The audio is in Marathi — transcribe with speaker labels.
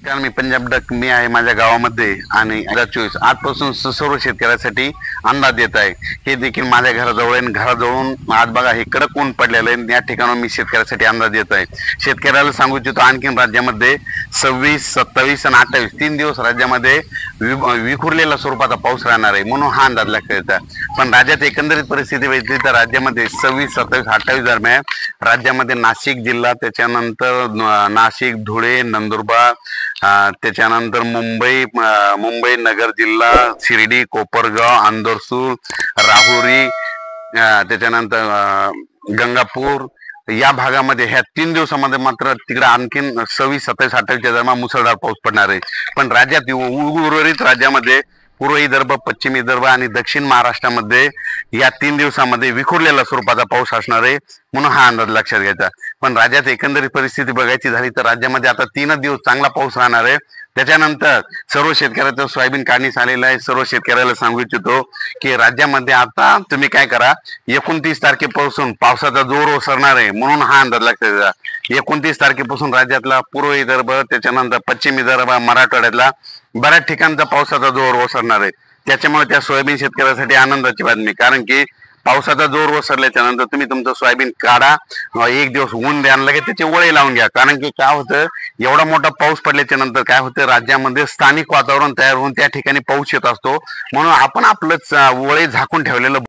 Speaker 1: नमस्कार, मी पंजाब डक मी आहे माझ्या गावामध्ये आणि 2024 आजपासून सर्व शेतकऱ्यासाठी अंदाज देत आहे। हे देखील माझ्या घराजवळ आहे। घराजवळून आज बघा हे कडक ऊन पडलेलं आहे। या ठिकाणी मी शेतकऱ्यासाठी अंदाज देत आहे। शेतकऱ्याला सांगू इच्छितो आणखीन राज्यामध्ये 26, 27 आणि 28 3 दिवस राज्यामध्ये विखुरलेल्या स्वरूपाचा पाऊस राहणार आहे, म्हणून हा अंदाज लागत येतो। पण राज्यात एकंदरीत परिस्थिती बघितली तर राज्यामध्ये 26, 27, 28 दरम्यान राज्यामध्ये नाशिक जिल्हा, त्याच्यानंतर नाशिक, धुळे, नंदुरबार, त्याच्यानंतर मुंबई नगर जिल्हा, शिर्डी, कोपरगाव, अंदरसूर, राहुरी, त्याच्यानंतर गंगापूर या भागामध्ये ह्या 3 दिवसामध्ये मात्र तिकडे आणखीन 26, 27, 28 दरम्यान मुसळधार पाऊस पडणार आहे। पण राज्यात उर्वरित राज्यामध्ये पूर्व विदर्भ, पश्चिम विदर्भ आणि दक्षिण महाराष्ट्रामध्ये या 3 दिवसामध्ये विखुरलेला स्वरूपाचा पाऊस असणार आहे, म्हणून हा अंदाज लक्षात घ्यायचा। पण राज्यात एकंदरीत परिस्थिती बघायची झाली तर राज्यामध्ये आता 3 दिवस चांगला पाऊस राहणार आहे। त्याच्यानंतर सर्व शेतकऱ्याचं सोयाबीन काढणीस आलेलं आहे। सर्व शेतकऱ्याला सांगू इच्छितो की राज्यामध्ये आता तुम्ही काय करा, 29 तारखेपासून पावसाचा जोर ओसरणार आहे, म्हणून हा अंदाज लक्षात घ्या। 29 तारखेपासून राज्यातला पूर्व विदर्भ, त्याच्यानंतर पश्चिम विदर्भ, मराठवाड्यातला बऱ्याच ठिकाणचा पावसाचा जोर ओसरणार आहे। त्याच्यामुळे त्या सोयाबीन शेतकऱ्यासाठी आनंदाची बातमी, कारण की पावसाचा जोर ओसरल्याच्या नंतर तुम्ही तुमचं सोयाबीन काढा, 1 दिवस ऊन द्या, लगेच त्याचे वळे लावून घ्या। कारण की काय होतं, एवढा मोठा पाऊस पडल्याच्या नंतर काय होतं, राज्यामध्ये स्थानिक वातावरण तयार होऊन त्या ठिकाणी पाऊस येत असतो, म्हणून आपण आपलं वळे झाकून ठेवलेलं